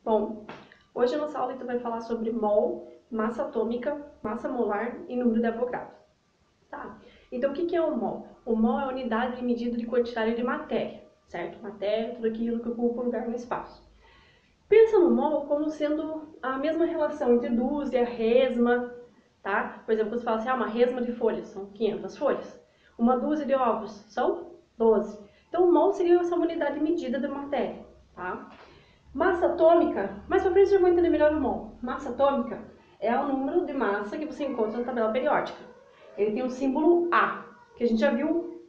Bom, hoje a nossa aula então vai falar sobre mol, massa atômica, massa molar e número de Avogadro. Tá? Então, o que é o mol? O mol é a unidade de medida de quantidade de matéria, certo? Matéria, tudo aquilo que ocupa lugar no espaço. Pensa no mol como sendo a mesma relação entre dúzia, resma, tá? Por exemplo, você fala assim, uma resma de folhas, são 500 folhas. Uma dúzia de ovos, são 12. Então, o mol seria essa unidade de medida de matéria, tá? Massa atômica, mais pra frente eu vou entender melhor o mol. Massa atômica é o número de massa que você encontra na tabela periódica. Ele tem o símbolo A, que a gente já viu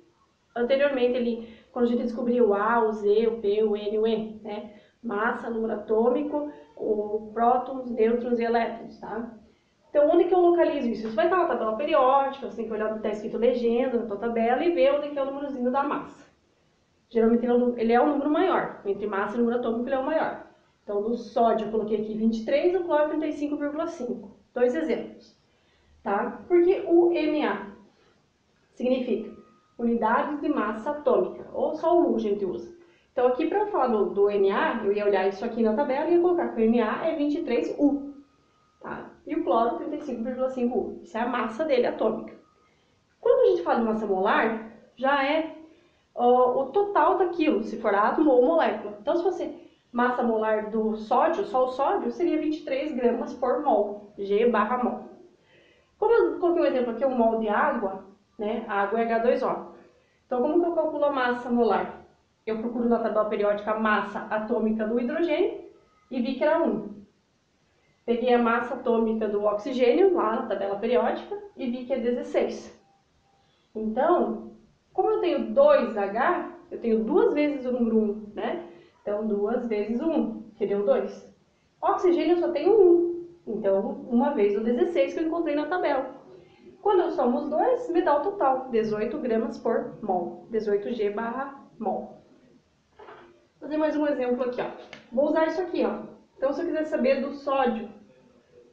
anteriormente ali, quando a gente descobriu o A, o Z, o P, o N, o E, né? Massa, número atômico, o prótons, nêutrons e elétrons, tá? Então, onde que eu localizo isso? Isso vai estar na tabela periódica, você tem que olhar onde está escrito legenda, na tua tabela, e ver onde que é o númerozinho da massa. Geralmente ele é o número maior, entre massa e número atômico ele é o maior. Então, do sódio eu coloquei aqui 23, o cloro 35,5. Dois exemplos, tá? Porque o Na significa unidades de massa atômica, ou só o U a gente usa. Então, aqui para falar do Na, eu ia olhar isso aqui na tabela e ia colocar que o Na é 23U, tá? E o cloro 35,5U. Isso é a massa dele atômica. Quando a gente fala de massa molar, já é o total daquilo, se for átomo ou molécula. Então, se você massa molar do sódio, só o sódio, seria 23 gramas por mol, G/mol. Como eu coloquei um exemplo aqui, um mol de água, né? A água é H2O. Então, como que eu calculo a massa molar? Eu procuro na tabela periódica a massa atômica do hidrogênio e vi que era 1. Peguei a massa atômica do oxigênio, lá na tabela periódica, e vi que é 16. Então, como eu tenho 2H, eu tenho duas vezes o número 1, né? Então, 2 vezes 1, que deu 2. Oxigênio eu só tenho 1, então, uma vez o 16 que eu encontrei na tabela. Quando eu somo os dois, me dá o total, 18 gramas por mol, 18G/mol. Vou fazer mais um exemplo aqui, ó. Vou usar isso aqui, ó. Então, se eu quiser saber do sódio,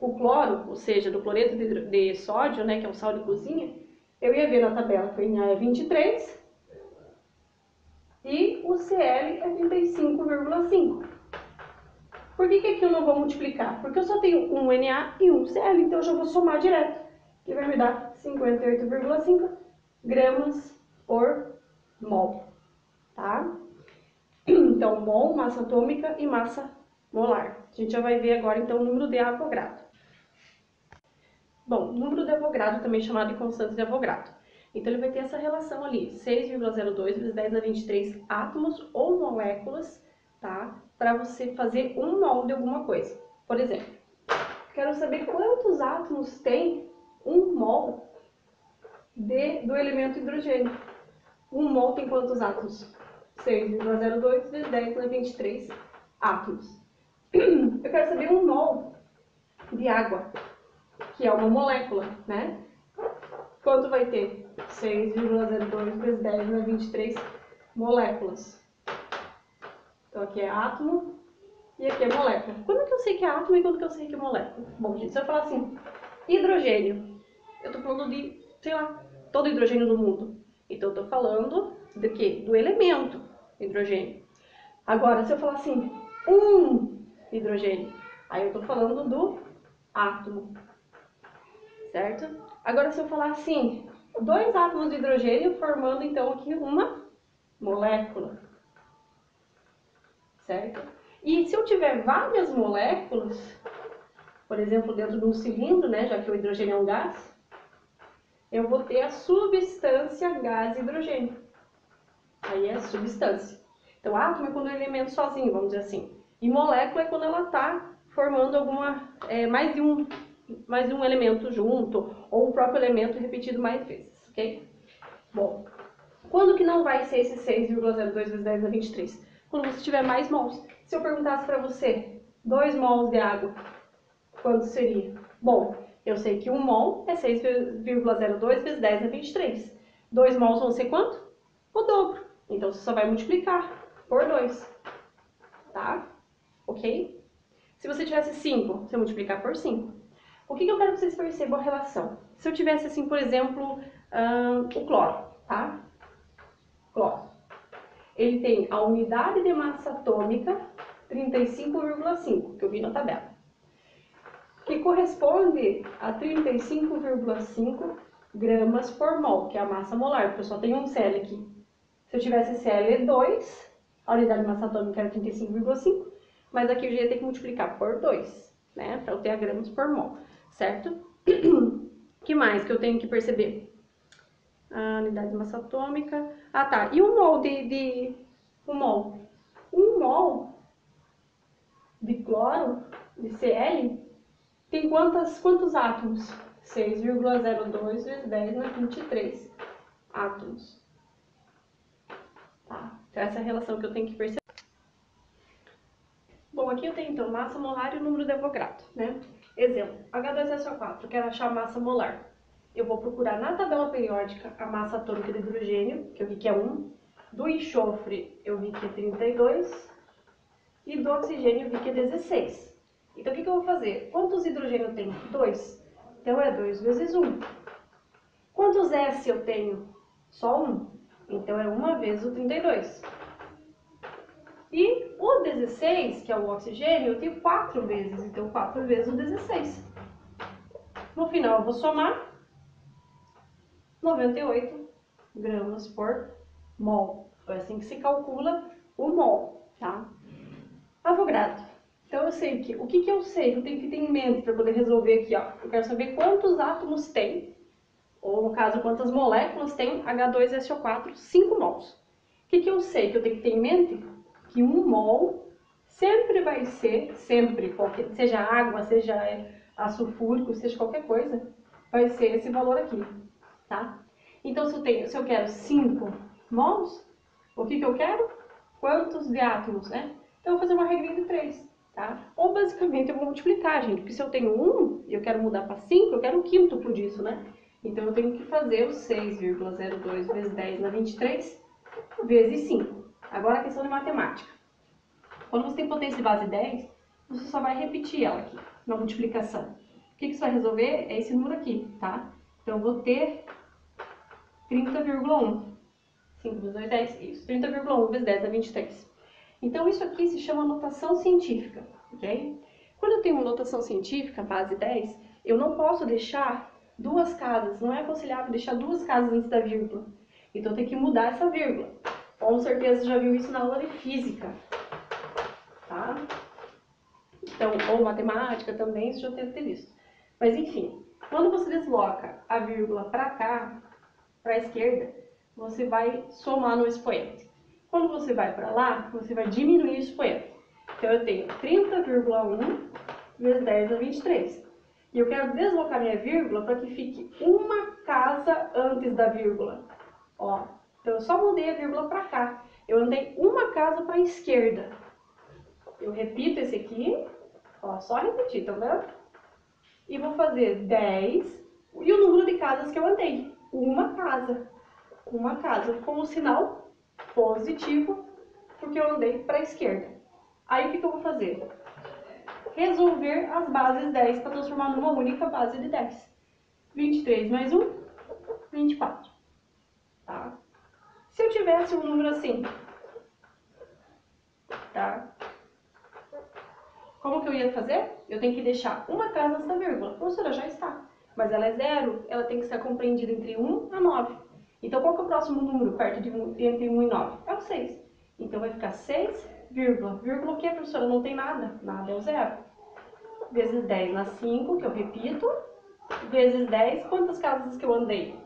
o cloro, ou seja, do cloreto de sódio, né, que é o sal de cozinha, eu ia ver na tabela que o Na é 23 e o Cl é 35,5. Por que aqui eu não vou multiplicar? Porque eu só tenho um Na e um Cl, então eu já vou somar direto, que vai me dar 58,5 gramas por mol, tá? Então, mol, massa atômica e massa molar. A gente já vai ver agora, então, o número de Avogadro. Bom, número de Avogadro também chamado de constante de Avogadro. Então, ele vai ter essa relação ali, 6,02 vezes 10 a 23 átomos ou moléculas, tá? Para você fazer um mol de alguma coisa. Por exemplo, quero saber quantos átomos tem um mol do elemento hidrogênio. Um mol tem quantos átomos? 6,02 vezes 10 a 23 átomos. Eu quero saber um mol de água, que é uma molécula, né? Quanto vai ter? 6,02 vezes 10 a 23 moléculas. Então aqui é átomo e aqui é molécula. Quando que eu sei que é átomo e quando que eu sei que é molécula? Bom, gente, se eu falar assim, hidrogênio, eu tô falando de, sei lá, todo o hidrogênio do mundo. Então eu tô falando do quê? Do elemento hidrogênio. Agora, se eu falar assim, um hidrogênio, aí eu tô falando do átomo, certo? Agora, se eu falar assim, dois átomos de hidrogênio formando, então, aqui uma molécula, certo? E se eu tiver várias moléculas, por exemplo, dentro de um cilindro, né, já que o hidrogênio é um gás, eu vou ter a substância gás hidrogênio. Aí é substância. Então, átomo é quando é um elemento sozinho, vamos dizer assim. E molécula é quando ela está formando mais de um elemento junto, ou o próprio elemento repetido mais vezes, ok? Bom, quando que não vai ser esse 6,02 vezes 10 a 23? Quando você tiver mais mols. Se eu perguntasse para você, 2 mols de água, quanto seria? Bom, eu sei que 1 mol é 6,02 vezes 10 a 23. 2 mols vão ser quanto? O dobro. Então, você só vai multiplicar por 2, tá? Ok? Se você tivesse 5, você multiplicar por 5. O que eu quero que vocês percebam a relação? Se eu tivesse, assim, por exemplo, o cloro, tá? Cloro. Ele tem a unidade de massa atômica 35,5, que eu vi na tabela. Que corresponde a 35,5 gramas por mol, que é a massa molar, porque eu só tenho um Cl aqui. Se eu tivesse Cl2, a unidade de massa atômica era 35,5, mas aqui eu já ia ter que multiplicar por 2, né, para eu ter a gramas por mol, certo? O que mais que eu tenho que perceber? A unidade de massa atômica. Ah, tá. E um mol Um mol de cloro, de Cl, tem quantos átomos? 6,02 vezes 10 na 23 átomos. Tá? Então, essa é a relação que eu tenho que perceber. Bom, aqui eu tenho, então, massa molar e o número de Avogadro, né? Exemplo, H2SO4, eu quero achar a massa molar. Eu vou procurar na tabela periódica a massa atômica de hidrogênio, que eu vi que é 1. Do enxofre, eu vi que é 32. E do oxigênio, eu vi que é 16. Então, o que eu vou fazer? Quantos hidrogênio eu tenho? 2. Então, é 2 vezes 1. Quantos S eu tenho? Só 1. Então, é 1 vezes o 32. E o 16, que é o oxigênio, eu tenho 4 vezes. Então, 4 vezes o 16. No final, eu vou somar 98 gramas por mol. É assim que se calcula o mol, tá? Avogadro. Então, eu sei que... O que eu sei que eu tenho que ter em mente para poder resolver aqui, ó? Eu quero saber quantos átomos tem, ou no caso, quantas moléculas tem H2SO4, 5 mols. O que eu sei que eu tenho que ter em mente? Que 1 mol sempre vai ser, seja água, seja ácido sulfúrico, seja qualquer coisa, vai ser esse valor aqui, tá? Então, se eu quero 5 mols, o que eu quero? Quantos de átomos, né? Então, eu vou fazer uma regrinha de 3, tá? Ou, basicamente, eu vou multiplicar, gente, porque se eu tenho 1 e eu quero mudar para 5, eu quero um quíntuplo disso, né? Então, eu tenho que fazer o 6,02 vezes 10 na 23 vezes 5. Agora, a questão de matemática. Quando você tem potência de base 10, você só vai repetir ela aqui, na multiplicação. O que você vai resolver é esse número aqui, tá? Então, eu vou ter 30,1. 5 vezes 2, 10, isso. 30,1 vezes 10 dá 23. Então, isso aqui se chama notação científica, ok? Quando eu tenho uma notação científica, base 10, eu não posso deixar duas casas, não é aconselhável deixar duas casas antes da vírgula. Então, eu tenho que mudar essa vírgula. Com certeza você já viu isso na aula de física, tá? Então, ou matemática também, você já deve ter visto. Mas, enfim, quando você desloca a vírgula para cá, para a esquerda, você vai somar no expoente. Quando você vai para lá, você vai diminuir o expoente. Então, eu tenho 30,1 vezes 10 a 23. E eu quero deslocar minha vírgula para que fique uma casa antes da vírgula. Ó, então, eu só mudei a vírgula para cá. Eu andei uma casa para a esquerda. Eu repito esse aqui, ó, só repetir, tá vendo? E vou fazer 10 e o número de casas que eu andei. Uma casa, com o sinal positivo, porque eu andei para a esquerda. Aí o que eu vou fazer? Resolver as bases 10 para transformar numa única base de 10. 23 mais 1, 24. Tá? Se eu tivesse um número assim, tá? Como que eu ia fazer? Eu tenho que deixar uma casa antes da vírgula. Professora, já está. Mas ela é 0, ela tem que ser compreendida entre 1 a 9. Então, qual que é o próximo número perto de entre 1 e 9? É o 6. Então, vai ficar 6, vírgula. Vírgula o quê, professora? Não tem nada. Nada é o 0. Vezes 10 na 5, que eu repito. Vezes 10, quantas casas que eu andei?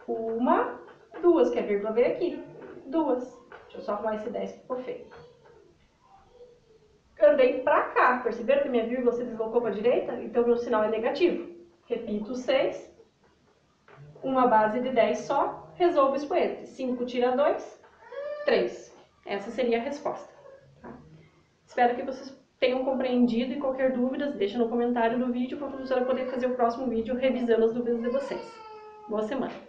Uma, duas, que a vírgula veio aqui. Duas. Deixa eu só arrumar esse 10 que ficou feio. Andei para cá, perceberam que minha vírgula se deslocou para a direita? Então, meu sinal é negativo. Repito 6, uma base de 10 só, resolvo o expoente. 5 tira 2, 3. Essa seria a resposta. Tá? Espero que vocês tenham compreendido e qualquer dúvida, deixa no comentário do vídeo para a professora poder fazer o próximo vídeo revisando as dúvidas de vocês. Boa semana!